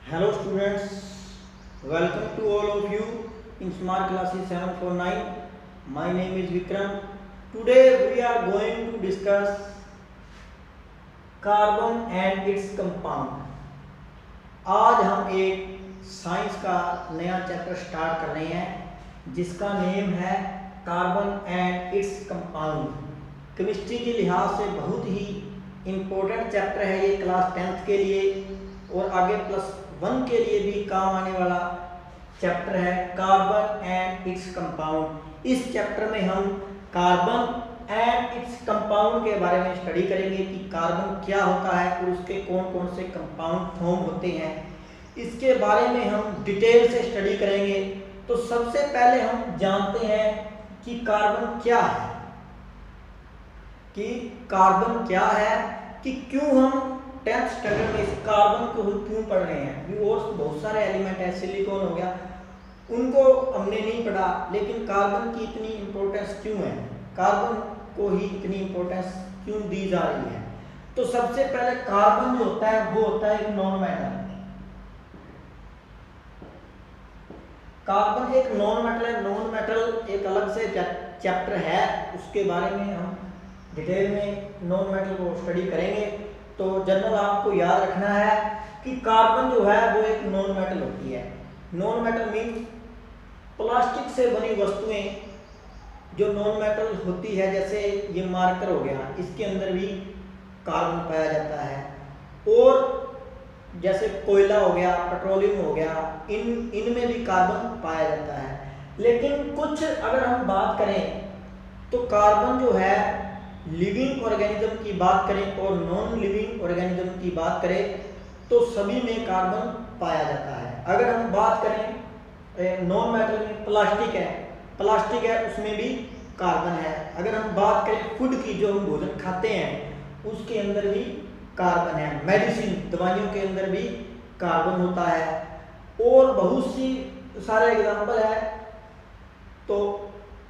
Hello students, welcome to all of you in Smart Classes 749. My name is Vikram. Today we are going to discuss carbon and its compound. आज हम एक science का नया chapter start कर रहे हैं जिसका नेम है carbon and its compound. Chemistry के लिहाज से बहुत ही इम्पोर्टेंट चैप्टर है ये क्लास 10th के लिए और आगे +1 के लिए भी काम आने वाला चैप्टर है कार्बन एंड इट्स कंपाउंड। इस चैप्टर में हम कार्बन एंड इट्स कंपाउंड के बारे में स्टडी करेंगे कि कार्बन क्या होता है और उसके कौन कौन से कंपाउंड फॉर्म होते हैं, इसके बारे में हम डिटेल से स्टडी करेंगे। तो सबसे पहले हम जानते हैं कि कार्बन क्या है, कि क्यों हम 10th स्टैंडर्ड में इस कार्बन को क्यों पढ़ रहे हैं। और बहुत सारे एलिमेंट है, सिलिकॉन हो गया, उनको हमने नहीं पढ़ा, लेकिन कार्बन की इतनी इंपॉर्टेंस क्यों है, कार्बन को ही इतनी इंपॉर्टेंस क्यों दी जा रही है। तो सबसे पहले कार्बन जो होता है वो होता है एक नॉन मेटल। कार्बन एक नॉन मेटल है। नॉन मेटल एक अलग से चैप्टर है, उसके बारे में हम डिटेल में नॉन मेटल को स्टडी करेंगे। तो जनरल आपको याद रखना है कि कार्बन जो है वो एक नॉन मेटल होती है। नॉन मेटल मीन्स प्लास्टिक से बनी वस्तुएं जो नॉन मेटल होती है, जैसे ये मार्कर हो गया, इसके अंदर भी कार्बन पाया जाता है। और जैसे कोयला हो गया, पेट्रोलियम हो गया, इनमें भी कार्बन पाया जाता है। लेकिन कुछ अगर हम बात करें तो कार्बन जो है लिविंग ऑर्गेनिज्म की बात करें और नॉन लिविंग ऑर्गेनिज्म की बात करें तो सभी में कार्बन पाया जाता है। अगर हम बात करें नॉन मेटल में प्लास्टिक है उसमें भी कार्बन है। अगर हम बात करें फूड की, जो हम भोजन खाते हैं उसके अंदर भी कार्बन है। मेडिसिन, दवाइयों के अंदर भी कार्बन होता है। और बहुत सी सारे एग्जाम्पल है तो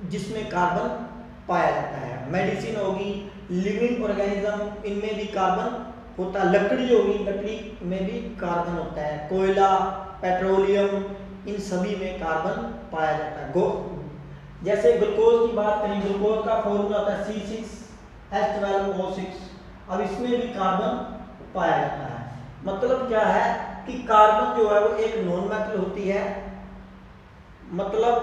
जिसमें कार्बन पाया जाता है। मेडिसिन होगी, लिविंग ऑर्गेनिज्म, इनमें भी कार्बन होता है। लकड़ी होगी, लकड़ी में भी कार्बन होता है। कोयला, पेट्रोलियम, इन सभी में कार्बन पाया जाता है। जैसे ग्लूकोज की बात करें, ग्लूकोज का फॉर्मूला होता है C6H12O6। अब इसमें भी कार्बन पाया जाता है। मतलब क्या है कि कार्बन जो है वो एक नॉन मेटल होती है, मतलब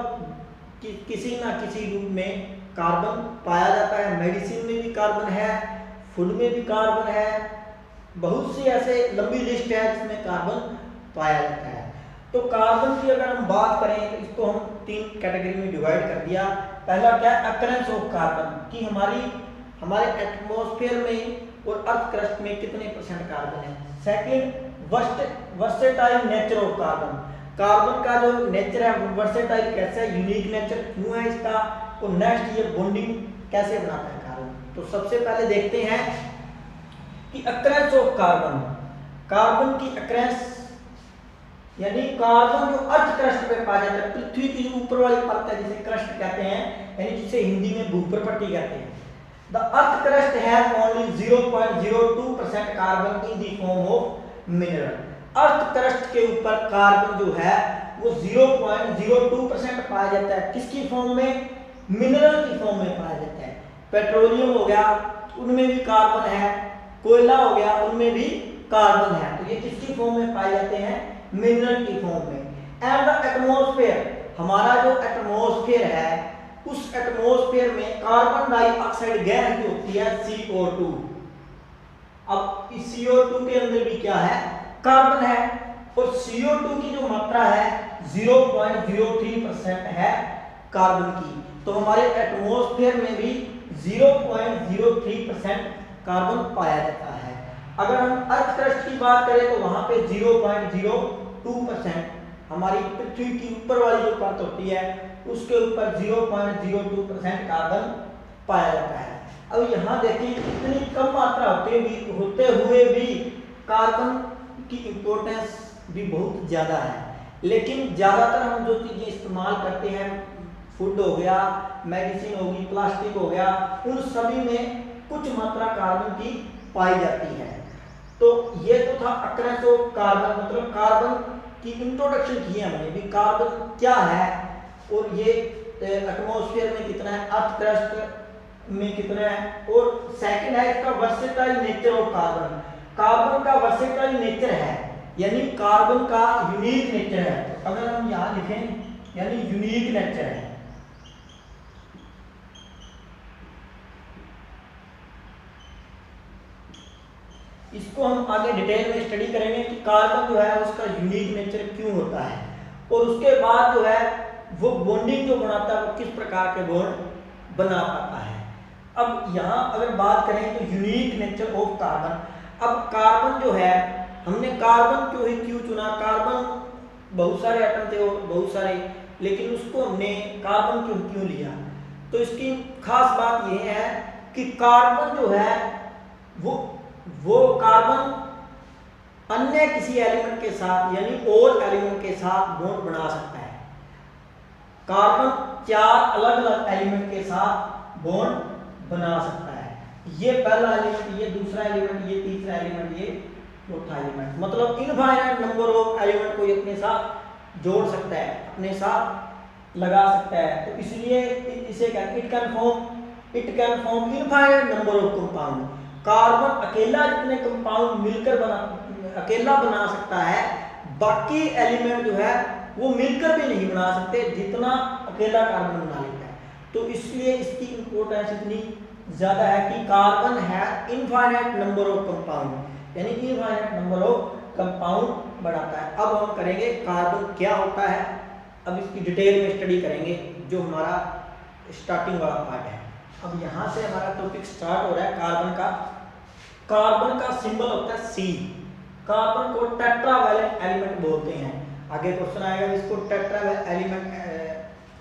कि किसी ना किसी रूप में कार्बन पाया जाता है। मेडिसिन में भी कार्बन है, फूड में भी कार्बन है, बहुत सी ऐसे लंबी लिस्ट है जिसमें कार्बन पाया जाता है। तो कार्बन की अगर हम बात करें तो इसको हम 3 कैटेगरी में डिवाइड कर दिया। पहला क्या है, अकरेंस ऑफ कार्बन, कि हमारे एटमॉस्फेयर में और अर्थ क्रस्ट में कितने % कार्बन है। Second, versatile nature of carbon, carbon का जो नेचर है वर्सेटाइल कैसा है, यूनिक नेचर क्यों है इसका। और नेक्स्ट, ये बॉन्डिंग कैसे बनाता है कार्बन। तो सबसे पहले देखते हैं कि अकरेंस ऑफ कार्बन, कार्बन की अकरेंस यानी कार्बन जो अर्थ क्रस्ट पे पाया जाता है, पृथ्वी की ऊपर वाली परत है जिसे क्रस्ट कहते हैं, यानी जिसे हिंदी में भूप्रपट्टी कहते हैं। The earth crust has only 0.02% carbon in the form of mineral. Earth crust के ऊपर कार्बन जो है वो 0.02% पाया जाता है। किसकी फॉर्म में, मिनरल की फॉर्म में पाया जाता है। पेट्रोलियम हो गया, उनमें भी कार्बन है, कोयला हो गया, उनमें भी कार्बन है। तो ये किसकी फॉर्म में पाए जाते हैं, मिनरल की फॉर्म में। एंड द एटमॉस्फेयर, हमारा जो एटमॉस्फेयर है उस एटमॉस्फेयर में कार्बन डाइऑक्साइड गैस जो होती है CO2। अब इस CO2 के अंदर भी क्या है, कार्बन है। और CO2 की जो मात्रा है 0.03% है कार्बन की। तो हमारे एटमॉस्फेयर में भी 0.03% कार्बन पाया जाता है। अगर हम अर्थ क्रस्ट की बात करें तो वहां पे 0.02%, हमारी पृथ्वी की ऊपर वाली जो परत होती है उसके ऊपर 0.02% कार्बन पाया जाता है। अब यहाँ देखिए इतनी कम मात्रा होते हुए भी कार्बन की इंपॉर्टेंस भी बहुत ज़्यादा है। लेकिन ज़्यादातर हम जो चीज़ें इस्तेमाल करते हैं, फूड हो गया, मेडिसिन होगी, प्लास्टिक हो गया, उन सभी में कुछ मात्रा कार्बन की पाई जाती है। तो ये तो था अक्रेंस ऑफ कार्बन, मतलब कार्बन की इंट्रोडक्शन की है हमने भी, कार्बन क्या है और ये एटमॉस्फेयर में कितना है, अर्थ क्रस्ट में कितना है। और सेकंड है इसका versatile nature of carbon, carbon का वर्सेटाइल नेचर है, यानी कार्बन का यूनिक नेचर है। तो अगर हम यहाँ लिखें यानी यूनिक नेचर है, इसको हम आगे डिटेल में स्टडी करेंगे कि कार्बन जो है उसका यूनिक नेचर क्यों होता है, और उसके बाद जो है वो बॉन्डिंग जो बनाता है वो किस प्रकार के बॉन्ड बना पाता है। अब यहाँ अगर बात करें तो यूनिक नेचर ऑफ कार्बन, अब कार्बन जो है, हमने कार्बन क्यों चुना, कार्बन बहुत सारे एटम थे और बहुत सारे, लेकिन उसको हमने कार्बन क्यों लिया, तो इसकी खास बात यह है कि कार्बन जो है वो कार्बन अन्य किसी एलिमेंट के साथ यानी और एलिमेंट के साथ बॉन्ड बना सकता है। कार्बन 4 अलग अलग एलिमेंट के साथ बॉन्ड बना सकता है, ये पहला एलिमेंट, ये दूसरा एलिमेंट, ये तीसरा एलिमेंट, ये चौथा एलिमेंट, मतलब इनफाइनाइट नंबर ऑफ एलिमेंट को अपने साथ जोड़ सकता है, अपने साथ लगा सकता है। तो इसलिए इसे कहते हैं it can form infinite number of compound. Carbon अकेला जितने कंपाउंड मिलकर अकेला बना सकता है, बाकी एलिमेंट जो है वो मिलकर भी नहीं बना सकते जितना अकेला कार्बन बना लेता है। तो इसलिए इसकी इंपॉर्टेंस इतनी ज्यादा है कि कार्बन है इनफाइनाइट नंबर ऑफ कंपाउंड, यानी इनफाइनाइट नंबर ऑफ कंपाउंड बनाता है। अब हम करेंगे कार्बन क्या होता है, अब इसकी डिटेल में स्टडी करेंगे जो हमारा स्टार्टिंग वाला पार्ट है। अब यहाँ से हमारा टॉपिक स्टार्ट हो रहा है कार्बन का। कार्बन का सिंबल होता है सी, कार्बन को टेट्रावैलेंट एलिमेंट बोलते हैं। आगे क्वेश्चन आएगा इसको टेट्रावैलेंट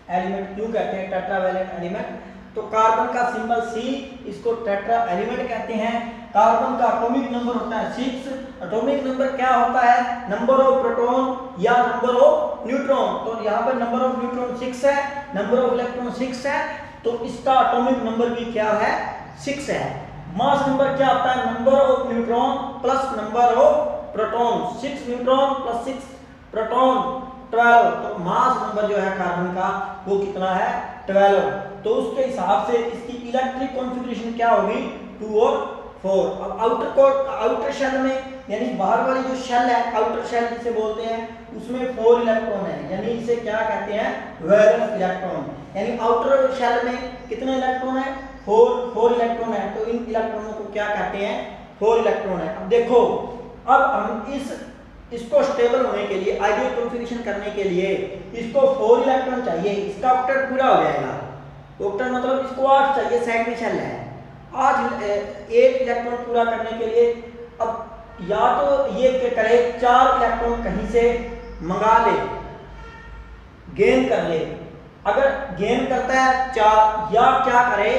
एलिमेंट क्यों कहते हैं, टेट्रावैलेंट एलिमेंट। तो कार्बन का सिंबल सी, इसको टेट्रा एलिमेंट कहते हैं। कार्बन का एटॉमिक नंबर होता है 6। एटॉमिक नंबर क्या होता है, नंबर ऑफ प्रोटॉन या नंबर ऑफ न्यूट्रॉन। तो यहाँ पर नंबर ऑफ न्यूट्रॉन 6 है, नंबर ऑफ इलेक्ट्रॉन 6 है, तो इसका एटॉमिक नंबर भी क्या है, 6 है। मास नंबर क्या होता है, number of neutron plus number of proton, 6 neutron plus 6 proton 12। तो मास नंबर जो है कार्बन का वो कितना है, 12। तो उसके हिसाब से इसकी इलेक्ट्रिक कॉन्फ़िगरेशन क्या होगी, 2 और 4। अब आउटर शेल में यानी बाहर वाली जो शेल है, आउटर शेल जिसे बोलते हैं, उसमें 4 इलेक्ट्रॉन है, यानी इसे क्या कहते हैं, वैलेंस इलेक्ट्रॉन। यानी आउटर शेल में कितने इलेक्ट्रॉन है, 4 इलेक्ट्रॉन है। तो इन इलेक्ट्रॉनों को क्या कहते हैं, 4 इलेक्ट्रॉन है। अब देखो, अब हम इसको स्टेबल होने के लिए, आइडियल कॉन्फ़िगरेशन करने के लिए इसको 4 इलेक्ट्रॉन चाहिए, इसका ऑक्टेट पूरा हो जाएगा। ऑक्टेट मतलब इसको 8 चाहिए, सेकंड शेल है। आज 1 इलेक्ट्रॉन पूरा करने के लिए अब या तो ये क्या करे, 4 इलेक्ट्रॉन कहीं से मंगा ले, गेन कर ले। अगर गेन करता है 4, या क्या करे,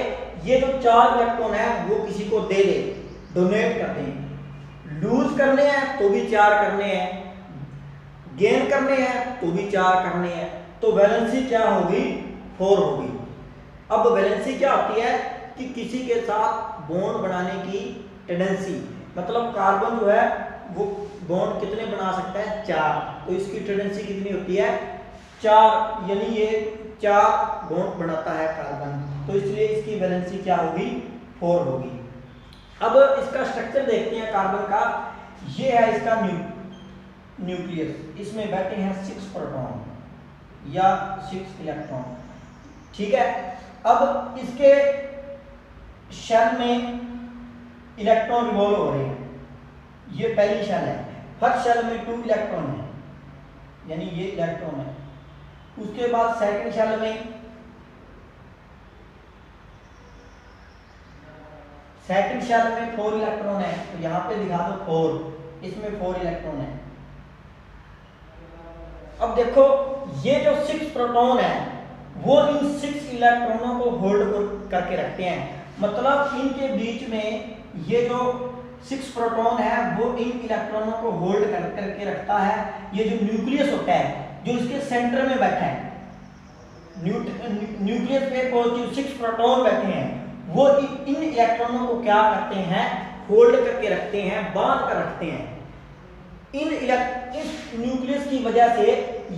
ये जो 4 इलेक्ट्रॉन है वो किसी को दे दे, डोनेट कर दे। लूज करने हैं तो भी 4 करने हैं, गेन करने हैं तो भी 4 करने हैं। तो वैलेंसी क्या होगी, 4 होगी। अब वैलेंसी क्या होती है कि किसी के साथ बॉन्ड बनाने की टेंडेंसी, मतलब कार्बन जो है वो बॉन्ड कितने बना सकता है, 4। तो इसकी टेंडेंसी कितनी होती है, 4, यानी ये 4 बॉन्ड बनाता है कार्बन। तो इसलिए इसकी वैलेंसी क्या होगी, 4 होगी। अब इसका स्ट्रक्चर देखते हैं कार्बन का। ये है इसका न्यूक्लियस, इसमें बैठे हैं 6 प्रोटॉन या 6 इलेक्ट्रॉन, ठीक है। अब इसके शेल में इलेक्ट्रॉन रिवॉल्व हो रहे हैं, ये पहली शेल है। फर्स्ट शेल में 2 इलेक्ट्रॉन है, यानी ये इलेक्ट्रॉन है। उसके बाद सेकंड शेल में 4 इलेक्ट्रॉन है, तो यहाँ पे दिखा दो 4, इसमें 4 इलेक्ट्रॉन है। अब देखो, ये जो 6 प्रोटॉन है वो इन 6 इलेक्ट्रॉनों को होल्ड करके रखते हैं, मतलब इनके बीच में ये जो 6 प्रोटॉन है वो इन इलेक्ट्रॉनों को होल्ड करके रखता है। ये जो न्यूक्लियस होता है जो इसके सेंटर में बैठा है, न्यूक्लियस पे पॉजिटिव 6 प्रोटॉन बैठे हैं, वो इन इलेक्ट्रॉनों को क्या करते हैं, होल्ड करके रखते हैं, बांध कर रखते हैं। इस न्यूक्लियस की वजह से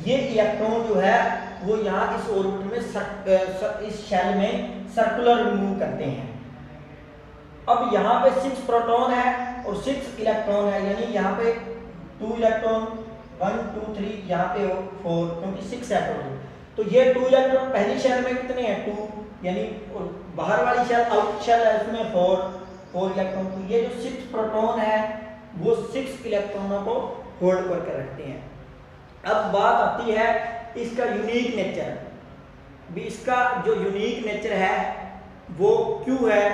ये इलेक्ट्रॉन जो है वो यहाँ इस ऑर्बिट में इस शेल में सर्कुलर मूव करते हैं। अब यहाँ पे 6 प्रोटॉन है और 6 इलेक्ट्रॉन है, यानी यहाँ पे 2 इलेक्ट्रॉन 1 2 3, यहाँ पे 4, क्योंकि 6 है टोटल। तो ये 2 इलेक्ट्रॉन पहली शेल में कितने हैं 2, यानी बाहर वाली शेल आउट शेल है उसमें 4 इलेक्ट्रॉन। तो ये जो 6 प्रोटॉन है वो 6 इलेक्ट्रॉनों को होल्ड करके रखते हैं। अब बात आती है इसका यूनिक नेचर। भी इसका जो यूनिक नेचर है वो क्यों है,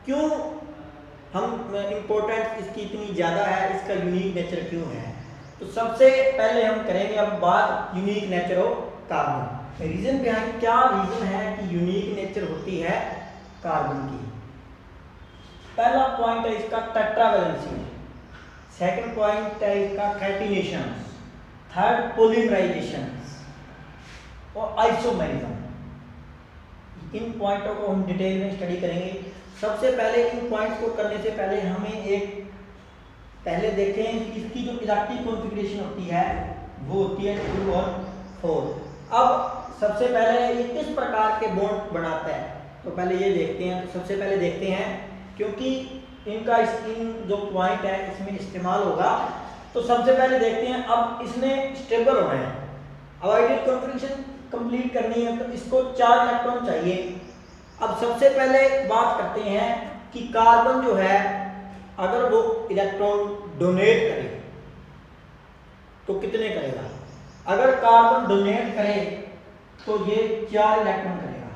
क्यों हम इम्पोर्टेंस इसकी इतनी ज़्यादा है, इसका यूनिक नेचर क्यों है। तो सबसे पहले हम करेंगे अब बात unique nature of carbon. Reason behind, क्या रीजन है कि यूनिक नेचर होती है कार्बन की। पहला पॉइंट है इसका टेट्रावैलेंसी, सेकंड पॉइंट है इसका कैटिनेशन, थर्ड पॉलीमराइजेशन और आइसोमेरिज्म। इन पॉइंटों को हम डिटेल में स्टडी करेंगे। सबसे पहले इन पॉइंट्स को करने से पहले हमें एक पहले देखें कि इसकी जो इलेक्ट्रिक कॉन्फ़िगरेशन होती है वो होती है 2 और 4। अब सबसे पहले ये किस प्रकार के बॉन्ड बनाता है तो पहले ये देखते हैं। तो सबसे पहले देखते हैं, क्योंकि इनका इन जो पॉइंट है इसमें इस्तेमाल होगा, तो सबसे पहले देखते हैं। अब इसने स्टेबल होना है, अब आइडियल कॉन्फ़िगरेशन कंप्लीट करनी है, तो इसको 4 इलेक्ट्रॉन चाहिए। अब सबसे पहले बात करते हैं कि कार्बन जो है अगर वो इलेक्ट्रॉन डोनेट करे तो कितने करेगा। अगर कार्बन डोनेट करे तो ये 4 इलेक्ट्रॉन करेगा।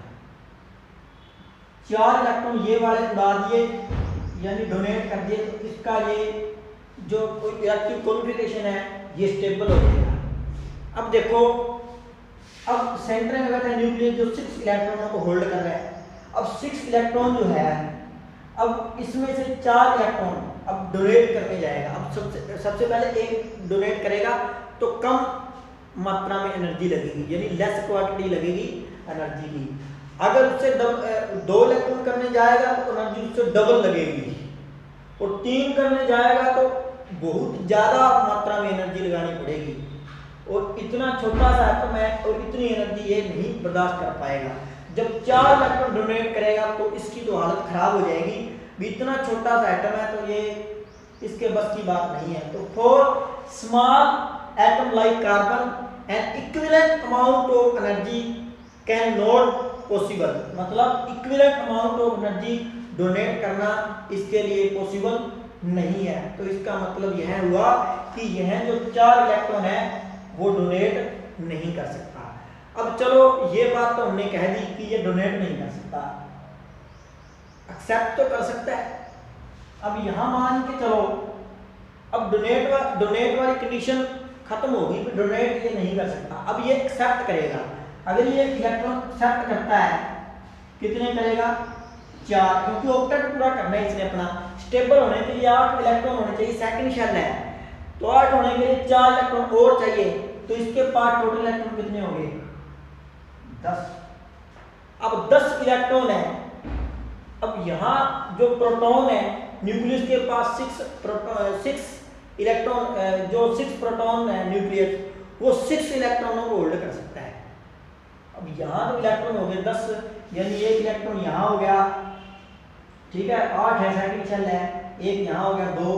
4 इलेक्ट्रॉन ये वाले उड़ा दिए यानी डोनेट कर दिए, तो इसका ये जो इलेक्ट्रिक कॉन्फ़िगरेशन है ये स्टेबल हो जाएगा। अब देखो, अब सेंटर में बैठा न्यूक्लियस जो 6 इलेक्ट्रॉनों को होल्ड कर रहा है। अब 6 इलेक्ट्रॉन जो है, अब इसमें से 4 इलेक्ट्रॉन अब डोनेट करने जाएगा। अब सबसे पहले एक डोनेट करेगा तो कम मात्रा में एनर्जी लगेगी, यानी लेस क्वांटिटी लगेगी एनर्जी की। अगर उससे 2 इलेक्ट्रॉन करने जाएगा तो एनर्जी उससे डबल लगेगी, और 3 करने जाएगा तो बहुत ज़्यादा मात्रा में एनर्जी लगानी पड़ेगी। और इतना छोटा सा एटम है और इतनी एनर्जी ये नहीं बर्दाश्त कर पाएगा। जब 4 इलेक्ट्रॉन डोनेट करेगा तो इसकी तो हालत खराब हो जाएगी। भी इतना छोटा सा एटम है तो ये इसके बस की बात नहीं है। तो 4 small atom like carbon and equivalent amount of energy can not possible, मतलब equivalent amount of energy donate करना इसके लिए पॉसिबल नहीं है। तो इसका मतलब यह हुआ कि यह जो 4 इलेक्ट्रॉन है वो डोनेट नहीं कर सकता। अब चलो ये बात तो हमने कह दी कि ये डोनेट नहीं कर सकता, एक्सेप्ट तो कर सकता है। अब यहां मान के चलो, अब डोनेट वाली कंडीशन खत्म होगी, तो डोनेट ये नहीं कर सकता। अब ये एक्सेप्ट करेगा। अगर ये इलेक्ट्रॉन एक्सेप्ट करता है कितने करेगा 4, क्योंकि ऑक्टेट पूरा करना है इसने अपना। स्टेबल होने के लिए 8 इलेक्ट्रॉन होने चाहिए, सेकंड शेल है तो 8 होने के लिए 4 इलेक्ट्रॉन और चाहिए। तो इसके पास टोटल इलेक्ट्रॉन कितने होंगे 10। अब 10 इलेक्ट्रॉन है। अब यहाँ जो प्रोटॉन है, न्यूक्लियस के पास 6 इलेक्ट्रॉन, जो 6 प्रोटॉन है न्यूक्लियस, वो 6 इलेक्ट्रॉनों को होल्ड कर सकता है। अब यहाँ तो इलेक्ट्रॉन हो गए 10, यानी एक इलेक्ट्रॉन यहाँ हो गया, ठीक है, 8 है, सेकंड शेल है, एक यहाँ हो गया 2,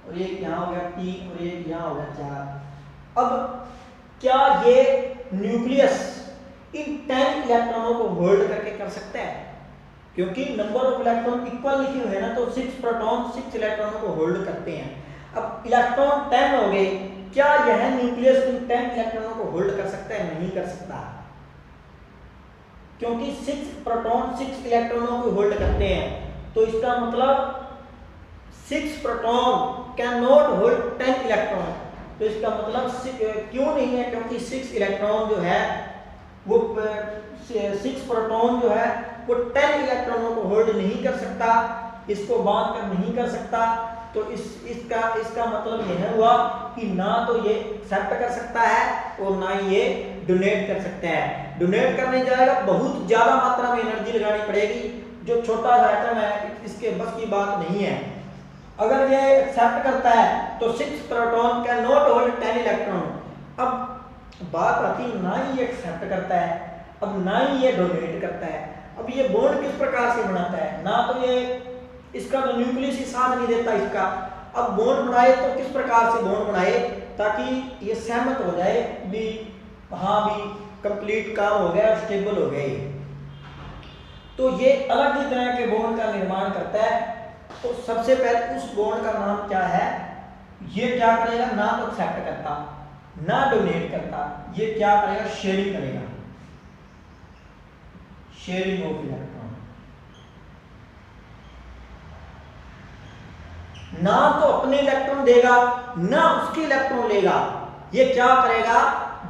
और एक यहाँ हो गया 3, और एक यहाँ हो गया 4। अब क्या ये न्यूक्लियस इन 10 इलेक्ट्रॉनों को होल्ड करके कर सकता है? क्योंकि नंबर ऑफ इलेक्ट्रॉन इक्वल लिखे हुए हैं ना, तो 6 प्रोटॉन 6 इलेक्ट्रॉनों को होल्ड करते हैं। अब इलेक्ट्रॉन 10 हो गए, क्या यह न्यूक्लियस इन 10 इलेक्ट्रॉनों को होल्ड कर सकता है? नहीं कर सकता, क्योंकि 6 प्रोटॉन 6 इलेक्ट्रॉनों को होल्ड करते हैं। तो इसका मतलब 6 proton can not hold 10 electron. तो इसका मतलब क्यों नहीं है? क्योंकि 6 इलेक्ट्रॉन जो है वो 6 प्रोटॉन जो है वो 10 इलेक्ट्रॉनों को होल्ड नहीं कर सकता, इसको बांध कर नहीं कर सकता। तो इसका मतलब यह हुआ कि ना तो ये एक्सेप्ट कर सकता है और ना ये डोनेट कर सकता है। डोनेट करने जाएगा बहुत ज़्यादा मात्रा में एनर्जी लगानी पड़ेगी, जो छोटा सा एटम है इसके बस की बात नहीं है। अगर ये एक्सेप्ट करता है तो 6 proton can not hold 10 electron. अब बात आती है ना ही ये एक्सेप्ट करता है, अब ना ही ये डोनेट करता है। अब ये बॉन्ड किस प्रकार से बनाता है, ना तो ये इसका तो न्यूक्लियस ही साथ नहीं देता इसका। अब बॉन्ड बनाए तो किस प्रकार से बॉन्ड बनाए ताकि ये सहमत हो जाए भी, हाँ भी कंप्लीट काम हो गया, स्टेबल हो गया ये। तो ये अलग ही तरह के बॉन्ड का निर्माण करता है। तो सबसे पहले उस बॉन्ड का नाम क्या है, ये क्या करेगा, ना तो एक्सेप्ट करता ना डोनेट करता, ये क्या करेगा, शेयरिंग करेगा, शेयरिंग ऑफ इलेक्ट्रॉन। ना तो अपने इलेक्ट्रॉन देगा ना उसके इलेक्ट्रॉन लेगा, ये क्या करेगा,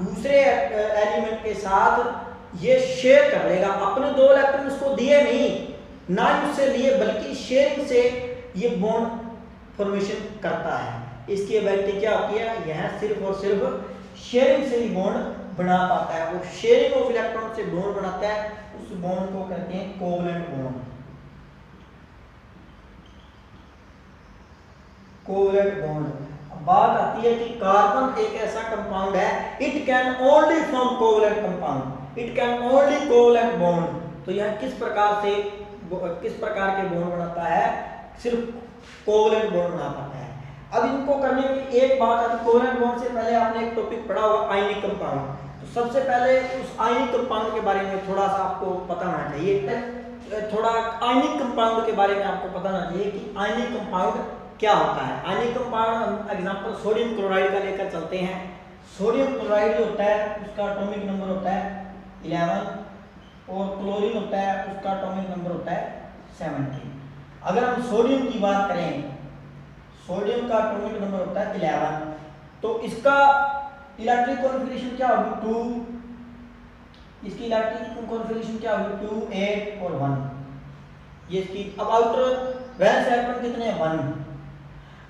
दूसरे एलिमेंट के साथ ये शेयर कर लेगा। अपने 2 इलेक्ट्रॉन उसको दिए नहीं, ना ही उससे लिए, बल्कि शेयरिंग से ये बॉन्ड फॉर्मेशन करता है। इसकी एबिलिटी क्या होती है, यह सिर्फ और सिर्फ शेयरिंग से ही बॉन्ड बना पाता है। वो शेयरिंग ऑफ इलेक्ट्रॉन से बॉन्ड बनाता है, उस बॉन्ड को कहते हैं कोवलेंट बॉन्ड। Covalent bond. बात आती है कि कार्बन एक ऐसा कंपाउंड है, it can only form covalent compound, it can only covalent bond. तो यह किस प्रकार के बॉन्ड बनाता है, सिर्फ कोवलेंट बॉन्ड बना पाता है। अब इनको करने की एक बात आती है, कोवलेंट बॉन्ड से पहले आपने एक टॉपिक पढ़ा होगा आयनिक कंपाउंड। तो सबसे पहले उस आयनिक कंपाउंड के बारे में थोड़ा सा आपको पता होना चाहिए, थोड़ा आयनिक कंपाउंड के बारे में आपको पता होना चाहिए कि आयनिक कंपाउंड क्या होता है। Ionic compound example sodium chloride का लेकर चलते हैं। सोडियम क्लोराइड जो होता है उसका एटॉमिक नंबर होता है 11 और क्लोरीन होता है उसका एटॉमिक नंबर होता है 17। अगर हम सोडियम की बात करें, सोडियम का एटॉमिक नंबर होता है 11, तो इसका इलेक्ट्रिक कॉन्फ़िगरेशन क्या होगी 2, इसकी इलेक्ट्रिक कॉन्फ़िगरेशन क्या होगी 2, 8 और 1। ये इसकी अब आउटर वैलेंस इलेक्ट्रॉन कितने हैं 1।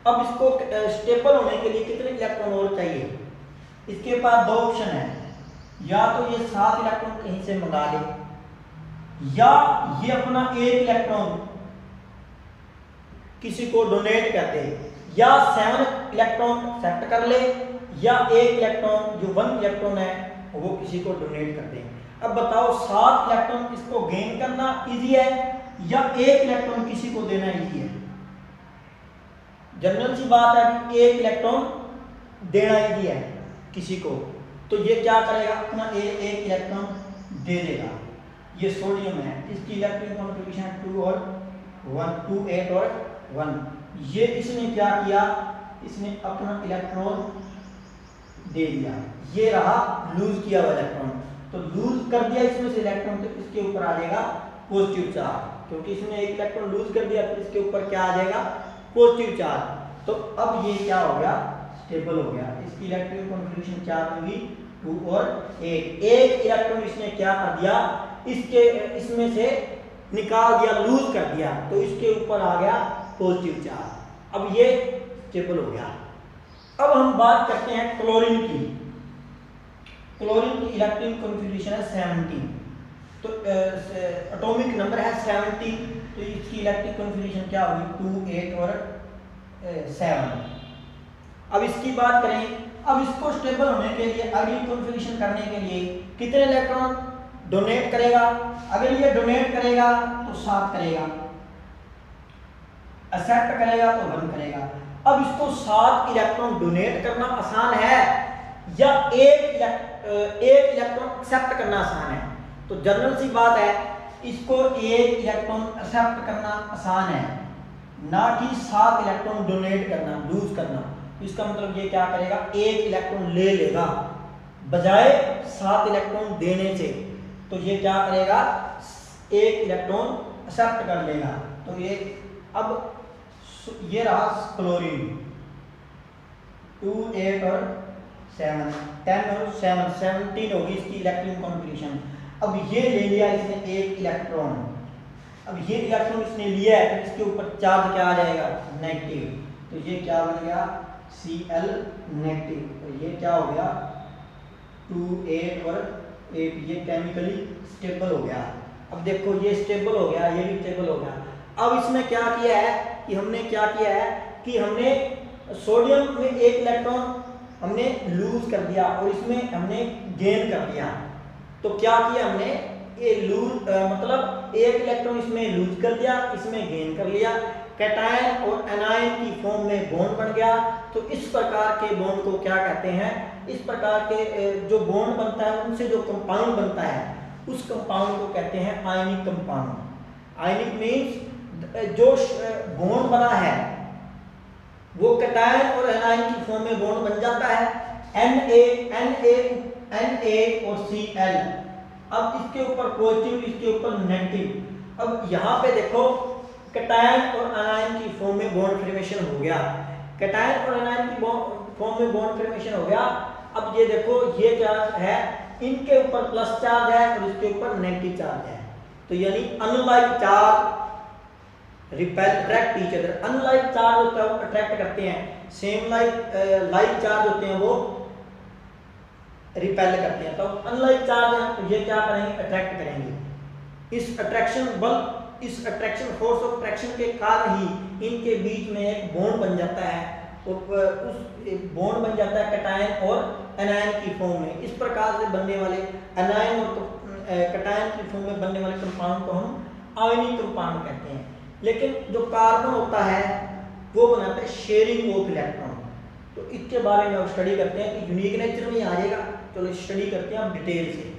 अब इसको स्टेबल होने के लिए कितने इलेक्ट्रॉन और चाहिए, इसके पास 2 ऑप्शन है, या तो ये 7 इलेक्ट्रॉन कहीं से मंगा ले, या ये अपना 1 इलेक्ट्रॉन किसी को डोनेट कर दे, या 7 इलेक्ट्रॉन एक्सेप्ट कर ले, या 1 इलेक्ट्रॉन जो 1 इलेक्ट्रॉन है वो किसी को डोनेट कर दे। अब बताओ 7 इलेक्ट्रॉन किसको गेन करना इजी है या 1 इलेक्ट्रॉन किसी को देना इजी है? जनरल सी बात है कि 1 इलेक्ट्रॉन देना इजी है किसी को, तो ये क्या करेगा, अपना 1 इलेक्ट्रॉन दे देगा। ये सोडियम है, इसकी इलेक्ट्रॉन कॉन्फ़िगरेशन 2 और 1, 2, 8 और 1। ये इसने क्या किया, इसने अपना इलेक्ट्रॉन दे दिया, ये रहा लूज किया हुआ इलेक्ट्रॉन। तो लूज कर दिया इसमें से इलेक्ट्रॉन, तो इसके ऊपर आ जाएगा पॉजिटिव चार्ज, क्योंकि इसने 1 इलेक्ट्रॉन लूज कर दिया, तो इसके ऊपर क्या आ जाएगा, पॉजिटिव चार्ज। तो अब ये क्या हो गया, स्टेबल हो गया। इसकी इलेक्ट्रॉन कॉन्फ़िगरेशन क्या होगी 2 और 1। 1 इलेक्ट्रॉन इसने क्या कर दिया, इसमें से निकाल दिया, लूज कर दिया, तो इसके ऊपर आ गया पॉजिटिव चार्ज। अब ये स्टेबल हो गया। अब हम बात करते हैं क्लोरीन की। क्लोरीन की इलेक्ट्रॉन कॉन्फ़िगरेशन है 17, तो एटॉमिक नंबर है 17, तो इसकी इलेक्ट्रिक कॉन्फ़िगरेशन क्या होगी 2, 8 और 7। अब इसकी बात करें, अब इसको स्टेबल होने के लिए, अगली कॉन्फ़िगरेशन करने के लिए कितने इलेक्ट्रॉन डोनेट करेगा, अगर ये डोनेट करेगा तो 7 करेगा, एक्सेप्ट करेगा तो 1 करेगा। अब इसको 7 इलेक्ट्रॉन डोनेट करना आसान है या 1 इलेक्ट्रॉन एक्सेप्ट करना आसान है? तो जनरल सी बात है, इसको 1 इलेक्ट्रॉन एक्सेप्ट करना आसान है, ना कि 7 इलेक्ट्रॉन डोनेट करना, लूज करना। तो इसका मतलब ये क्या करेगा, 1 इलेक्ट्रॉन ले लेगा बजाय 7 इलेक्ट्रॉन देने से। तो ये क्या करेगा, 1 इलेक्ट्रॉन एक्सेप्ट कर लेगा। तो ये अब ये रहा क्लोरीन 2, 8 और 7, 10 और 7, 17 होगी इसकी इलेक्ट्रॉन कॉन्फ़िगरेशन। अब ये ले लिया इसने 1 इलेक्ट्रॉन, अब ये इलेक्ट्रॉन इसने लिया है, तो इसके ऊपर चार्ज क्या आ जाएगा, नेगेटिव। तो ये क्या बन गया Cl नेगेटिव। तो ये क्या हो गया 2, 8 और 8, ये केमिकली स्टेबल हो गया। अब देखो ये स्टेबल हो गया, ये भी स्टेबल हो गया। अब इसमें क्या किया है कि हमने क्या किया है कि हमने सोडियम में एक इलेक्ट्रॉन हमने लूज कर दिया और इसमें हमने गेन कर दिया। तो क्या किया हमने, ये लूज मतलब एक इलेक्ट्रॉन इसमें लूज कर दिया, इसमें गेन कर लिया, कैटायन और एनायन की फॉर्म में बॉन्ड बन गया। तो इस प्रकार के बॉन्ड को क्या कहते हैं, इस प्रकार के जो बॉन्ड बनता है उनसे जो कंपाउंड बनता है उस कंपाउंड को कहते हैं आयनिक कंपाउंड। आयनिक मीन्स जो बॉन्ड बना है वो कैटायन और एनायन की फॉर्म में बॉन्ड बन जाता है, Na और Cl। अब इसके ऊपर पॉजिटिव, इसके ऊपर नेगेटिव। अब यहाँ पे देखो कैटायन और एनायन की फॉर्म में बॉन्ड फॉर्मेशन हो गया, कैटायन और एनायन की फॉर्म में बॉन्ड फॉर्मेशन हो गया। अब ये देखो ये क्या है, इनके ऊपर प्लस चार्ज है और इसके ऊपर नेगेटिव चार्ज है। तो यानी unlike charge repel attract each other. Unlike charge होता है वो अट्रैक्ट करते हैं, सेम लाइक चार्ज होते हैं वो रिपेल करते हैं। तो अनलाइक चार्ज है तो ये क्या करेंगे, अट्रैक्ट करेंगे। इस अट्रैक्शन बल, इस अट्रैक्शन फोर्स ऑफ अट्रैक्शन के कारण ही इनके बीच में एक बॉन्ड बन जाता है और उस बॉन्ड बन जाता है कैटायन और एनायन की फॉर्म में। इस प्रकार से बनने वाले एनायन और कैटायन की फॉर्म में बनने वाले कंपाउंड को हम आयनिक कंपाउंड कहते हैं। लेकिन जो कार्बन होता है वो बनाता है शेयरिंग ऑफ इलेक्ट्रॉन। तो इसके बारे में हम स्टडी करते हैं कि यूनिक नेचर में आ जाएगा। चलो स्टडी करते हैं हम डिटेल से।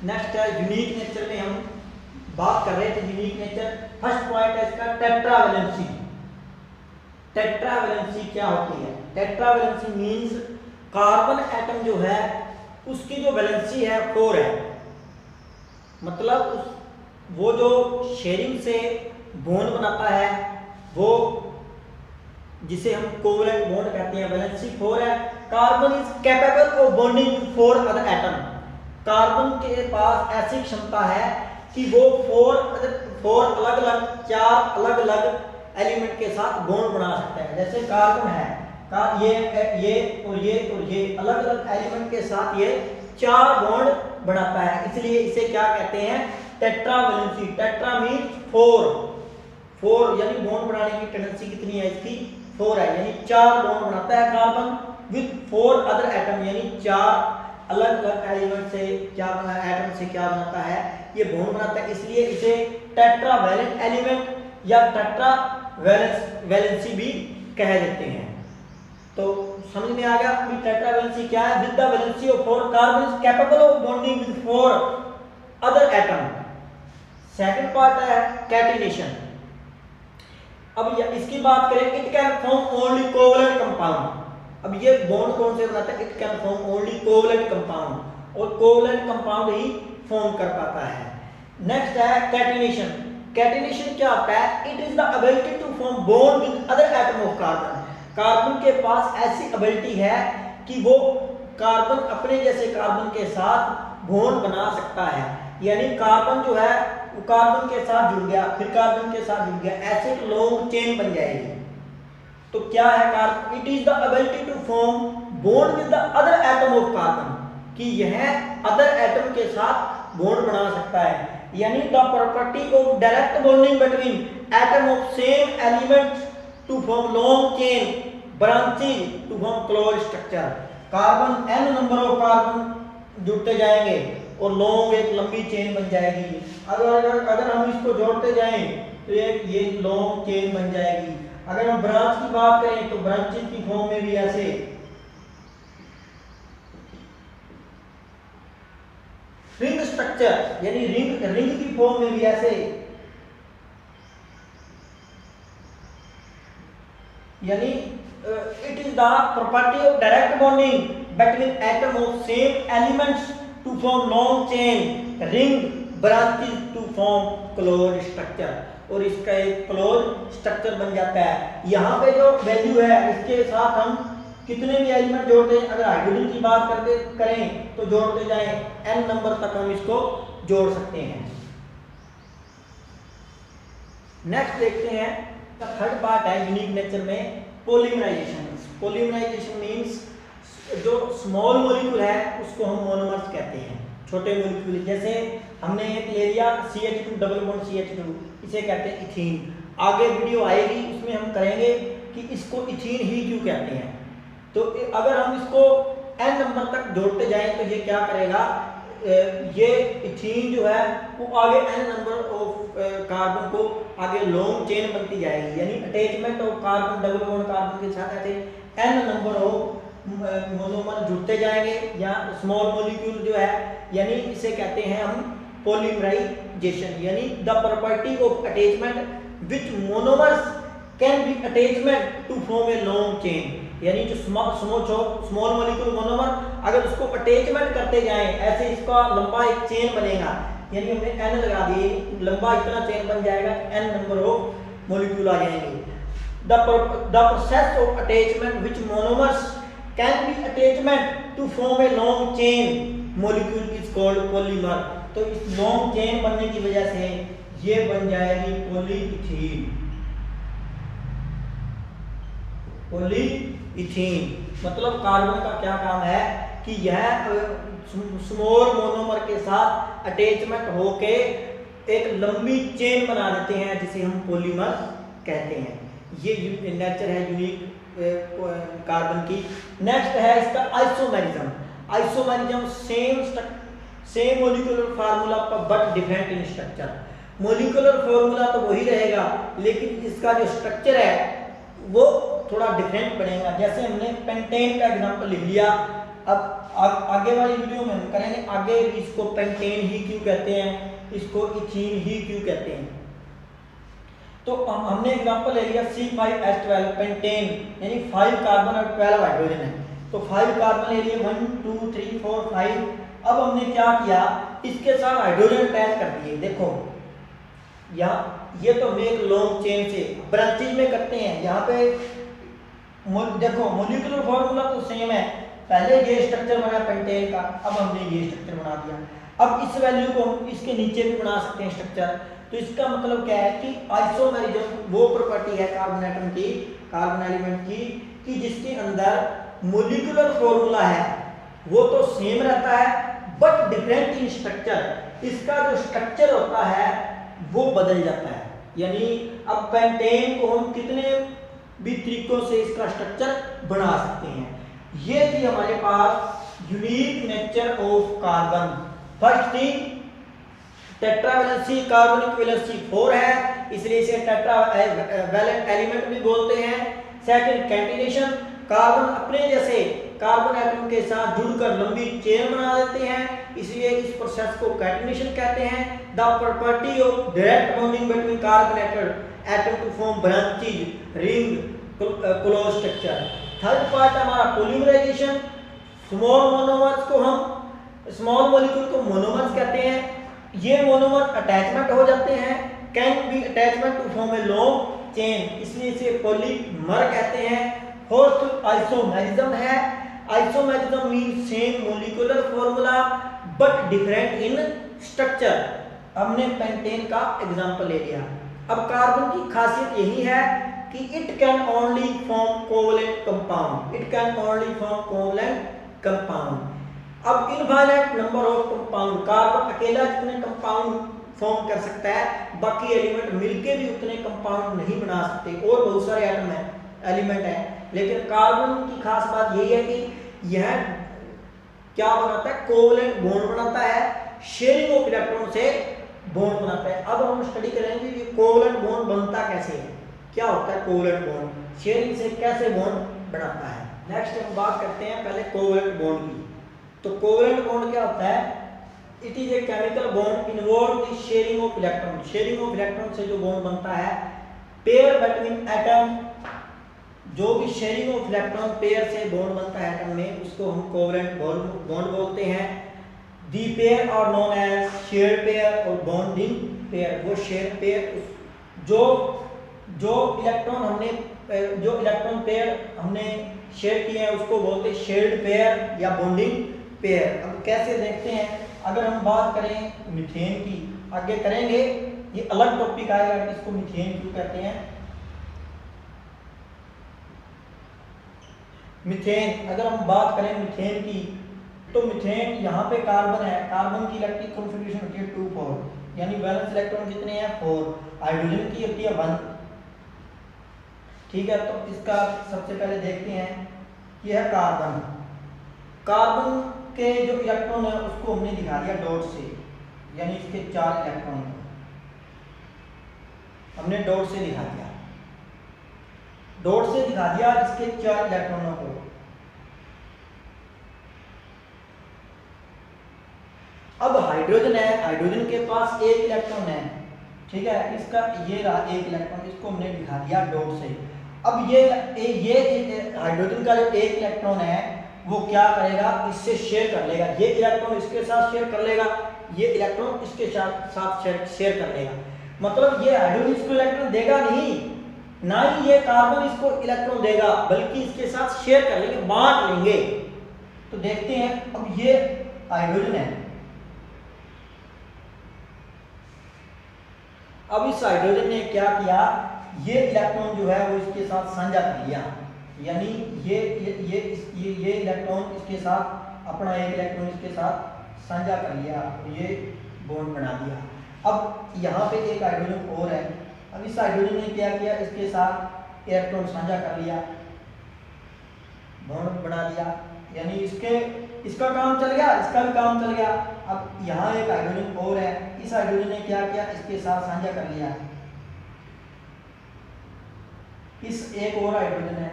नेक्स्ट है यूनिक नेचर में हम बात कर रहे थे यूनिक नेचर। फर्स्ट पॉइंट है इसका टेट्रावैलेंसी। टेट्रावैलेंसी क्या होती है, टेट्रावैलेंसी मींस कार्बन एटम जो है उसकी जो वैलेंसी है 4 है। मतलब वो जो शेयरिंग से बॉन्ड बनाता है वो जिसे हम कोवलेंट बॉन्ड कहते हैं, वैलेंसी 4 है। Carbon is capable of bonding with 4 other atom. Carbon के पास ऐसी क्षमता है कि वो 4 अलग अलग 4 अलग अलग एलिमेंट के साथ बॉन्ड बना सकता है। जैसे कार्बन है ये और ये अलग अलग एलिमेंट के साथ ये 4 बॉन्ड बनाता है, इसलिए इसे क्या कहते हैं, टेट्रावैलेंसी। टेट्रा मींस 4 यानी बॉन्ड बनाने की टेंडेंसी कितनी है इसकी, 4 है। यानी 4 बॉन्ड बनाता है कार्बन विद 4 अदर एटम, यानी 4 अलग अलग एलिमेंट से क्या बना, एटम से क्या बनाता है, ये बॉन्ड बनाता है। इसलिए इसे टेट्रावैलेंट एलिमेंट या टेट्रावैलेंसी भी कह देते हैं। तो समझ में आ गया कि टेट्रावैलेंसी क्या है। With the valency of 4 carbon is capable of bonding with 4 other atom. Second part है कैटिनेशन। अब इसकी बात करें, it can form only covalent compound. अब ये बॉन्ड कौन से बनाता है, it can form only covalent compound, और कोवलेंट कंपाउंड ही फॉर्म कर पाता है। नेक्स्ट है कैटिनेशन। कैटिनेशन क्या होता है, it is the ability to form bond with other atom of carbon. Carbon के पास ऐसी एबिलिटी है कि वो कार्बन अपने जैसे कार्बन के साथ बॉन्ड बना सकता है। यानी कार्बन जो है वो कार्बन के साथ जुड़ गया, फिर कार्बन के साथ जुड़ गया, ऐसे एक लॉन्ग चेन बन जाएगी। तो क्या है carbon, it is the ability to form bond with the other atom of carbon, कि यह अदर एटम के साथ बॉन्ड बना सकता है। यानी the property of direct bonding between atom of same element to form long chain branches to form close structure. Carbon n number of carbon जुड़ते जाएंगे और लॉन्ग एक लंबी चेन बन जाएगी। अगर हम इसको जोड़ते जाएं तो ये लॉन्ग चेन बन जाएगी। अगर हम ब्रांच की बात करें तो ब्रांचेज की फॉर्म में भी ऐसे रिंग स्ट्रक्चर, यानी रिंग की फॉर्म में भी ऐसे, यानी it is the property of direct bonding between atom of same elements to form long chain ring branches to form close structure, और इसका एक क्लोज स्ट्रक्चर बन जाता है। यहाँ पे जो वैल्यू है इसके साथ हम कितने भी एलिमेंट जोड़ते हैं, अगर हाइड्रोजन की बात करें तो जोड़ते जाएं n नंबर तक हम इसको जोड़ सकते हैं। नेक्स्ट देखते हैं, थर्ड पार्ट है यूनिक नेचर में पॉलीमराइजेशन। पॉलीमराइजेशन मींस जो स्मॉल मॉलिक्यूल है उसको हम मोनोमर्स कहते हैं, छोटे मॉलिक्यूल। जैसे हमने एक ले लिया CH2 डबल बॉन्ड CH2, इसे कहते हैं इथीन। आगे वीडियो आएगी उसमें हम करेंगे कि इसको इथीन ही क्यों कहते हैं। तो अगर हम इसको n नंबर तक जोड़ते जाएं तो ये क्या करेगा, ये इथीन जो है वो आगे n नंबर ऑफ कार्बन को आगे लॉन्ग चेन बनती जाएगी, यानी attachment of carbon double bond carbon के साथ ऐसे n नंबर ऑफ मोनोमर जुड़ते जाएंगे, या स्मॉल मॉलिक्यूल जो है, यानी इसे कहते हैं हम पॉलीमराइजेशन, यानी the property of attachment which monomers can be attachment to form a long chain, यानी जो स्मॉल मॉलिक्यूल मोनोमर अगर उसको अटैचमेंट करते जाएं ऐसे इसका लंबा एक चेन बनेगा, यानी हमने n लगा दिए, लंबा इतना चेन बन जाएगा, n नंबर ऑफ मॉलिक्यूल आ जाएंगे। The process of attachment which monomers can be attachment to form a long chain molecule is called polymer. तो इस लॉन्ग चेन बनने की वजह से ये बन जाएगी पॉलीइथीन। पॉलीइथीन मतलब कार्बन का क्या काम है कि यह स्मॉल मोनोमर के साथ अटैचमेंट होके एक लंबी चेन बना देते हैं जिसे हम पॉलीमर कहते हैं। ये नेचर है यूनिक कार्बन की। नेक्स्ट है इसका isomerism. Isomerism same molecular formula but different in structure. Molecular formula तो वही रहेगा लेकिन इसका जो स्ट्रक्चर है वो थोड़ा डिफरेंट बनेगा। जैसे हमने पेंटेन का एग्जांपल लिख लिया, अब आगे वाली वीडियो में हम करेंगे आगे इसको पेंटेन ही क्यों कहते हैं, इसको इथीन ही क्यों कहते हैं। तो हमने एग्जांपल ले लिया C5H12 पेंटेन, यानी 5 कार्बन और 12 हाइड्रोजन है। तो 5 कार्बन ले लिए 1 2 3 4 5। अब हमने क्या किया, इसके साथ हाइड्रोजन अटैच कर दिए। देखो यहाँ ये तो हमने एक लॉन्ग चेन से ब्रांचेज में करते हैं। यहाँ पे देखो मॉलिक्यूलर फार्मूला तो सेम है, पहले ये स्ट्रक्चर बना पेंटेन का, अब हमने ये स्ट्रक्चर बना दिया। अब इस वैल्यू को हम इसके नीचे भी बना सकते हैं स्ट्रक्चर। तो इसका मतलब क्या है कि आइसोमेरिज्म वो प्रॉपर्टी है कार्बन एटम की, कार्बन एलिमेंट की, कि जिसके अंदर मॉलिक्यूलर फार्मूला है वो तो सेम रहता है बट डिफरेंट इन स्ट्रक्चर। इसका जो स्ट्रक्चर होता है वो बदल जाता है। यानी अब पेंटेन को हम कितने भी तरीकों से इसका स्ट्रक्चर बना सकते हैं। ये थी हमारे पास unique nature of carbon. First thing tetravalency, कार्बनिक वैलेंसी 4 है इसलिए इसे टेट्रावैलेंट एलिमेंट भी बोलते हैं। सेकंड कैंटिनेशन, कार्बन अपने जैसे कार्बन एटम के साथ जुड़कर लंबी चेन बना देते हैं इसलिए इस प्रोसेस को कैंटिनेशन कहते हैं। The property of direct bonding between carbon atom to form branches, ring, close structure. Third part हमारा पॉलीमराइजेशन। स्मॉल मोनोमर्स को हम स्मॉल मॉलिक्यूल को मोनोमर्स कहते हैं। ये मोनोमर अटैचमेंट हो जाते हैं, can be attachment to form a long chain इसलिए इसे पॉलीमर कहते हैं। फोर्थ आइसोमेरिज्म है। Isomerism means same molecular formula but different in structure. हमने पेंटेन का एग्जांपल ले लिया। अब कार्बन की खासियत यही है कि it can only form covalent compound. It can only form covalent compound. अब infinite number of compound, carbon अकेला जितने कंपाउंड फॉर्म कर सकता है बाकी एलिमेंट मिलके भी उतने कंपाउंड नहीं बना सकते। और बहुत सारे एटम है, एलिमेंट है, लेकिन कार्बन की खास बात यही है कि यह क्या बनाता है, कोवलेंट बॉन्ड बनाता है, शेयरिंग ऑफ इलेक्ट्रॉन से बॉन्ड बनाता है। अब हम स्टडी करेंगे कि कोवलेंट बॉन्ड बनता कैसे है, क्या होता है कोवलेंट बॉन्ड, शेयरिंग से कैसे बॉन्ड बनाता है। नेक्स्ट हम बात करते हैं पहले कोवलेंट बॉन्ड की। तो कोवलेंट बॉन्ड क्या होता है, it is a chemical bond involve the sharing of electron. Sharing of electron से जो बॉन्ड बनता है, पेयर बिटवीन एटम, जो भी शेयरिंग ऑफ इलेक्ट्रॉन पेयर से बॉन्ड बनता है एटम में उसको हम कोवलेंट बॉन्ड बोलते हैं। The pair are known as share pair और बॉन्डिंग पेयर। वो शेयर पेयर जो इलेक्ट्रॉन पेयर हमने शेयर किए हैं उसको बोलते हैं शेयर्ड पेयर या बॉन्डिंग पेयर। अब कैसे देखते हैं, अगर हम बात करें मीथेन की, आगे करेंगे, ये अलग टॉपिक आएगा कि इसको मीथेन क्यों कहते हैं। मीथेन, अगर हम बात करें मीथेन की तो मीथेन यहाँ पे कार्बन है, कार्बन की इलेक्ट्रिक कॉन्फ़िगरेशन होती है 2 4, यानी वैलेंस इलेक्ट्रॉन कितने हैं 4, हाइड्रोजन की होती है 1। ठीक है, तो इसका सबसे पहले देखते हैं। यह है कार्बन। कार्बन के जो इलेक्ट्रॉन है उसको हमने दिखा दिया डॉट से, यानी इसके 4 इलेक्ट्रॉन को हमने डॉट से दिखा दिया, डॉट से दिखा दिया इसके 4 इलेक्ट्रॉनों को। अब हाइड्रोजन है, हाइड्रोजन के पास 1 इलेक्ट्रॉन है, ठीक है, इसका ये रहा 1 इलेक्ट्रॉन, इसको हमने दिखा दिया डॉट से। अब ये हाइड्रोजन का जो 1 इलेक्ट्रॉन है वो क्या करेगा, इससे शेयर कर लेगा, ये इलेक्ट्रॉन इसके साथ शेयर कर लेगा, ये इलेक्ट्रॉन इसके साथ शेयर कर लेगा। मतलब ये हाइड्रोजन इसको इलेक्ट्रॉन देगा नहीं, ना ही ये कार्बन इसको इलेक्ट्रॉन देगा, बल्कि इसके साथ शेयर कर लेंगे, बांट लेंगे। तो देखते हैं, अब ये हाइड्रोजन है, अब इस हाइड्रोजन ने क्या किया, ये इलेक्ट्रॉन जो है वो इसके साथ साझा कर लिया, यानी ये इलेक्ट्रॉन इसके साथ अपना 1 इलेक्ट्रॉन इसके साथ साझा कर लिया, ये बॉन्ड बना दिया। अब यहाँ पे एक हाइड्रोजन और है, अब इस हाइड्रोजन ने क्या किया, इसके साथ इलेक्ट्रॉन साझा कर लिया, बॉन्ड बना दिया, यानी इसका काम चल गया, इसका भी काम चल गया। अब यहाँ एक हाइड्रोजन और है, इस हाइड्रोजन ने क्या किया, इसके साथ साझा कर लिया, इस एक और हाइड्रोजन है,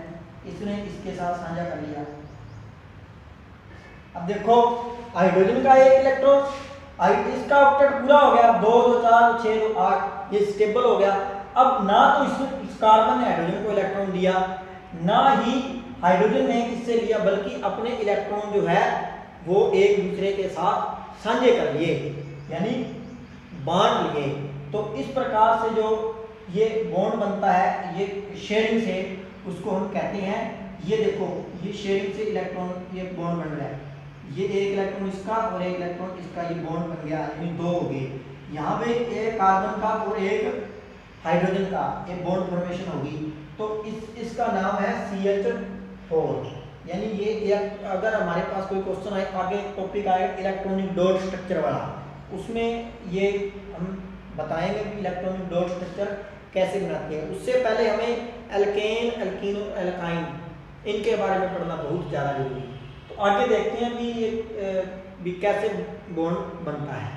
इसने इसके साथ साझा कर लिया। अब देखो हाइड्रोजन का 1 इलेक्ट्रॉन, इसका ऑक्टेट पूरा हो गया, 2 2 4 6 2 8, ये स्टेबल हो गया। अब ना तो इस कार्बन ने हाइड्रोजन को इलेक्ट्रॉन दिया, ना ही हाइड्रोजन ने इससे लिया, बल्कि अपने इलेक्ट्रॉन जो है वो एक दूसरे के साथ साझे कर लिए, यानी बांट लिए। तो इस प्रकार से जो ये बॉन्ड बनता है, ये शेयरिंग से, उसको हम कहते हैं, ये देखो ये शेयरिंग से इलेक्ट्रॉन, ये बॉन्ड बन रहा है, ये 1 इलेक्ट्रॉन इसका और 1 इलेक्ट्रॉन इसका, ये बॉन्ड बन गया, यानी 2 हो गए। यहाँ पे एक कार्बन का और एक हाइड्रोजन का एक बॉन्ड फॉर्मेशन होगी, तो इसका नाम है CH4, यानी ये अगर हमारे पास कोई क्वेश्चन आए, आगे टॉपिक आएगा इलेक्ट्रॉनिक डॉट स्ट्रक्चर वाला, उसमें ये हम बताएंगे कि इलेक्ट्रॉनिक डॉट स्ट्रक्चर कैसे बनाते हैं। उससे पहले हमें एल्केन, एल्कीनो, एल्काइन इनके बारे में पढ़ना बहुत ज़्यादा जरूरी है। तो आगे देखते हैं कि ये भी कैसे बॉन्ड बनता है।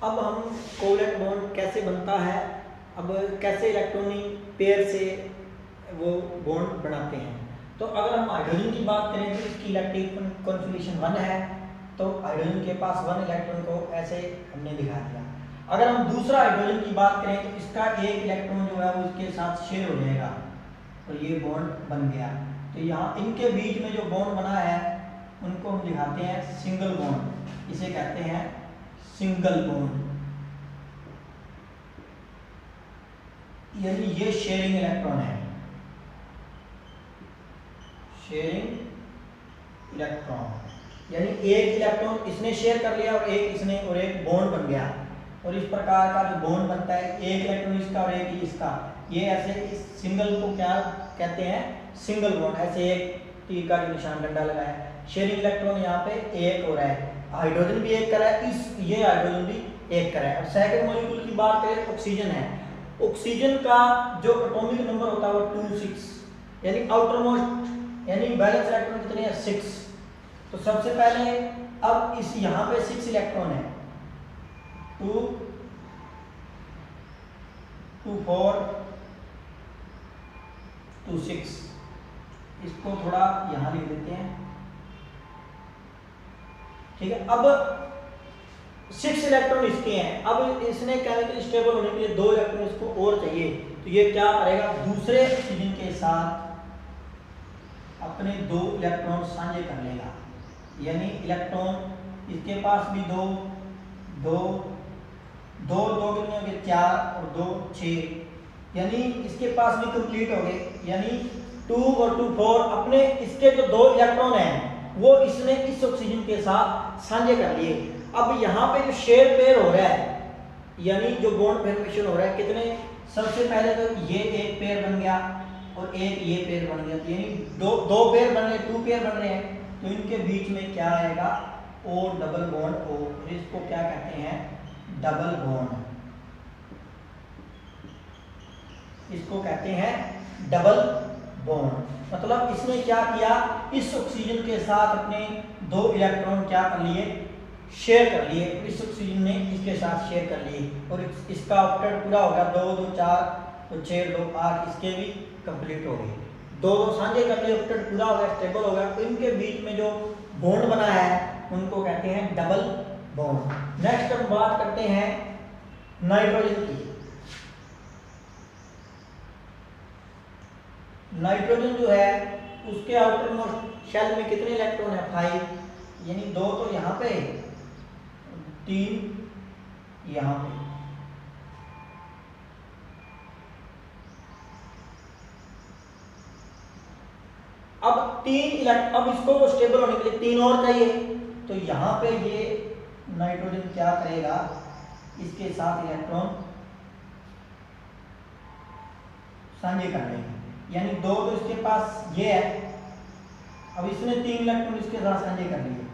अब हम कोवलेंट बॉन्ड कैसे बनता है, अब कैसे इलेक्ट्रॉनिक पेयर से वो बॉन्ड बनाते हैं। तो अगर हम हाइड्रोजन की बात करें तो इसकी इलेक्ट्रिक कॉन्फ़िगरेशन 1 है, तो हाइड्रोजन के पास 1 इलेक्ट्रॉन को ऐसे हमने दिखा दिया। अगर हम दूसरा हाइड्रोजन की बात करें तो इसका 1 इलेक्ट्रॉन जो है वो इसके साथ शेयर हो जाएगा और ये बॉन्ड बन गया। तो यहाँ इनके बीच में जो बॉन्ड बना है उनको हम दिखाते हैं सिंगल बॉन्ड, इसे कहते हैं सिंगल बॉन्ड, यानी ये शेयरिंग इलेक्ट्रॉन है, शेयरिंग इलेक्ट्रॉन, यानी 1 इलेक्ट्रॉन इसने शेयर कर लिया और एक इसने, और एक बॉन्ड बन गया। और इस प्रकार का जो बॉन्ड बनता है, 1 इलेक्ट्रॉन इसका और 1 इसका, ये ऐसे इस सिंगल को क्या कहते हैं, सिंगल बॉन्ड। ऐसे एक तीर का जो निशान डंडा लगा है, शेयरिंग इलेक्ट्रॉन यहाँ पे 1 और है, हाइड्रोजन भी 1 करा है, ये हाइड्रोजन भी 1 करा है। अब सेकंड मॉलिक्यूल की बात करें, ऑक्सीजन है, ऑक्सीजन का जो एटॉमिक नंबर होता है वो 26, यानी आउटरमोस्ट, यानी बैलेंस इलेक्ट्रॉन कितने हैं, 6। तो सबसे पहले अब इस यहाँ पे 6 इलेक्ट्रॉन है, 2 2 4 2 6, इसको थोड़ा यहाँ लिख देते हैं, ठीक है। अब 6 इलेक्ट्रॉन इसके हैं, अब इसने केमिकल स्टेबल होने के लिए 2 इलेक्ट्रॉन इसको और चाहिए, तो ये क्या करेगा, दूसरे ऑक्सीजन के साथ अपने 2 इलेक्ट्रॉन साझे कर लेगा, यानी इलेक्ट्रॉन इसके पास भी 2 2 2 2 कितने हो गए, 4 और 2 6, यानी इसके पास भी कंप्लीट हो गए, यानी 2 और 2 4, अपने इसके जो 2 इलेक्ट्रॉन हैं वो इसने इस ऑक्सीजन के साथ साझे कर लिए। अब यहाँ पे जो शेयर पेयर हो रहा है, यानी जो बॉन्ड फॉर्मेशन हो रहा है, कितने, सबसे पहले तो ये एक पेयर बन गया और एक ये पेयर बन गया, तो यानी दो पेयर बन रहे, 2 पेयर बन रहे हैं, तो इनके बीच में क्या आएगा, O डबल बॉन्ड O, इसको क्या कहते हैं, डबल बॉन्ड, इसको कहते हैं डबल बॉन्ड। मतलब इसने क्या किया, इस ऑक्सीजन के साथ अपने 2 इलेक्ट्रॉन क्या कर लिए, शेयर कर लिए। इस ऑक्सीजन ने इसके साथ शेयर कर लिए और इसका ऑक्टेट पूरा हो गया। 2 2 4 तो 6 2 8, इसके भी कंप्लीट हो गए। 2 2 साझे कर लिए, ऑक्टेट पूरा हो गया, स्टेबल हो गया। तो इनके बीच में जो बॉन्ड बना है उनको कहते हैं डबल बॉन्ड। नेक्स्ट हम बात करते हैं नाइट्रोजन की। नाइट्रोजन जो है उसके आउटर मोस्ट शेल में कितने इलेक्ट्रॉन है, 5, यानी 2 तो यहाँ पे, 3 यहाँ पे। अब इसको स्टेबल होने के लिए 3 और चाहिए। तो यहाँ पे ये नाइट्रोजन क्या करेगा, इसके साथ इलेक्ट्रॉन साझे कर लेंगे, यानी 2 तो इसके पास ये है। अब इसने 3 इलेक्ट्रॉन इसके साथ साझे कर लिए।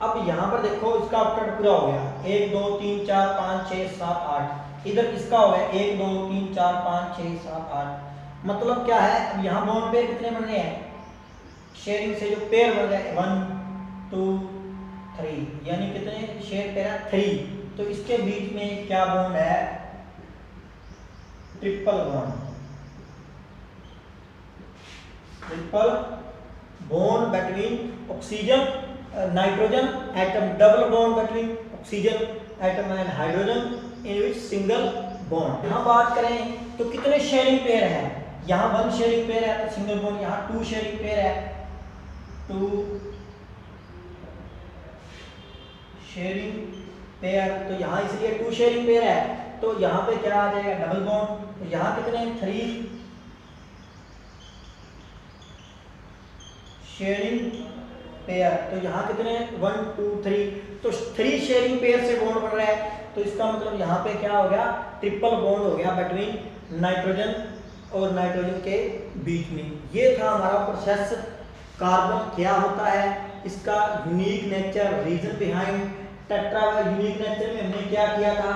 अब यहाँ पर देखो इसका ऑक्टेट पूरा हो गया, 1 2 3 4 5 6 7 8। इधर इसका हो गया 1 2 3 4 5 6 7 8। मतलब क्या है, अब यहाँ बॉन्ड पेयर कितने बन रहे हैं, शेयरिंग से जो पेयर बन रहे हैं 1 2 3, यानी कितने शेयर पेयर है, 3। तो इसके बीच में क्या बॉन्ड है, triple bond. Triple bond between oxygen nitrogen atom, double bond between oxygen atom and hydrogen in which single bond. यहाँ बात करें तो कितने शेयरिंग पेयर है, यहाँ 1 शेयरिंग पेयर है तो सिंगल बॉन्ड, यहाँ 2 शेयरिंग पेयर है, 2 शेयरिंग पेयर, तो यहाँ इसलिए 2 शेयरिंग पेयर है। तो यहाँ पे क्या आ जाएगा, डबल बॉन्ड। तो यहाँ कितने, 3 शेयरिंग पेयर, तो यहाँ कितने 1 2 3, तो 3 शेयरिंग पेयर से बॉन्ड बन रहा है। तो इसका मतलब यहाँ पे क्या हो गया, ट्रिपल बॉन्ड हो गया बिटवीन नाइट्रोजन और नाइट्रोजन के बीच में। ये था हमारा प्रोसेस, कार्बन क्या होता है, इसका unique nature, reason behind tetra. Unique nature में हमने क्या किया था,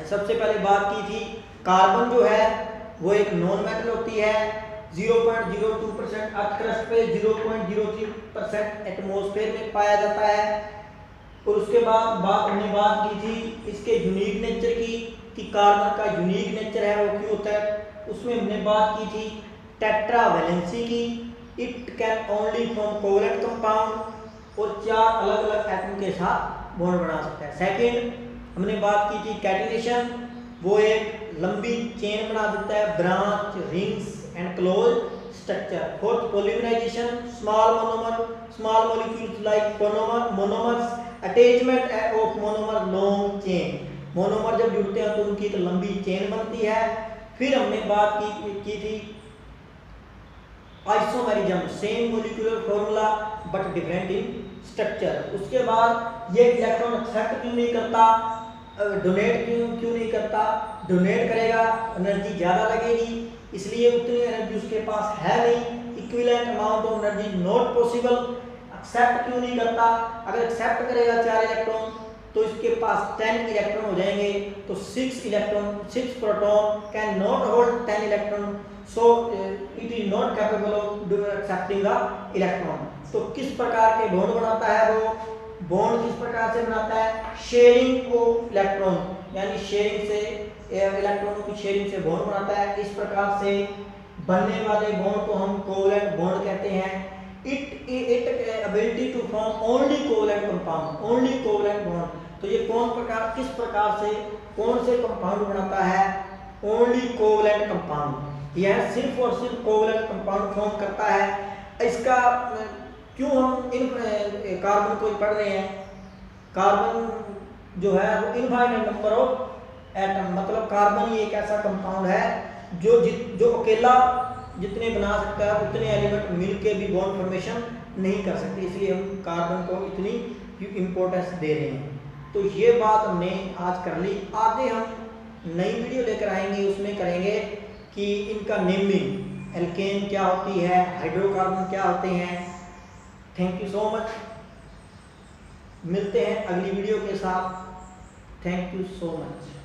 सबसे पहले बात की थी कार्बन जो है वो एक नॉन मेटल होती है, 0.02% अर्थ क्रस्ट पे, 0.03% एटमॉस्फेयर में पाया जाता है। और उसके बाद हमने बात की थी इसके यूनिक नेचर की, कि कार्बन का यूनिक नेचर है वो क्यों होता है। उसमें हमने बात की थी टेट्रावैलेंसी की, it can only form covalent compound, और 4 अलग अलग एटम के साथ बॉन्ड बना सकता है। सेकंड हमने बात की थी कैटिनेशन, वो एक लंबी चेन बना देता है, branch, rings and close structure. Fourth polymerization, small molecules like monomers, attachment of monomer long chain. Monomer जब जुड़ते हैं तो उनकी एक लंबी चेन बनती है। फिर हमने बात की थी isomerism, same molecular formula but different in structure. उसके बाद ये इलेक्ट्रॉन एक्सेप्ट क्यों नहीं करता, डोनेट क्यों नहीं करता, डोनेट करेगा एनर्जी ज़्यादा लगेगी, इसलिए उतनी एनर्जी उसके पास है नहीं, equivalent amount of energy not possible. Accept क्यों नहीं करता, अगर एक्सेप्ट करेगा 4 इलेक्ट्रॉन तो इसके पास 10 इलेक्ट्रॉन हो जाएंगे, तो 6 proton can not hold 10 electron, so it is not capable of accepting the electron. तो किस प्रकार के बॉन्ड बनाता है वो, बॉन्ड किस प्रकार से बनाता है, शेयरिंग ऑफ इलेक्ट्रॉन, यानी शेयरिंग से, इलेक्ट्रॉनों की शेयरिंग से बॉन्ड बनाता है। इस प्रकार से बनने वाले बॉन्ड को हम कोवलेंट बॉन्ड कहते हैं। It ability to form only covalent compound, only covalent bond. तो ये किस प्रकार से कौन से कंपाउंड बनाता है, ओनली कोवलेंट कंपाउंड। यह सिर्फ और सिर्फ कोवलेंट कंपाउंड फॉर्म करता है। इसका क्यों हम इन कार्बन को पढ़ रहे हैं, कार्बन जो है वो इनफाइनाइट नंबर ऑफ एटम, मतलब कार्बन ही एक ऐसा कंपाउंड है जो अकेला जितने बना सकता है उतने एलिमेंट मिलके भी बॉन्ड फॉर्मेशन नहीं कर सकते, इसलिए हम कार्बन को इतनी इंपॉर्टेंस दे रहे हैं। तो ये बात हमने आज कर ली। आगे हम नई वीडियो लेकर आएंगे, उसमें करेंगे कि इनका नेमिंग, एल्केन क्या होती है, हाइड्रोकार्बन क्या होते हैं। थैंक यू सो मच, मिलते हैं अगली वीडियो के साथ। Thank you so much.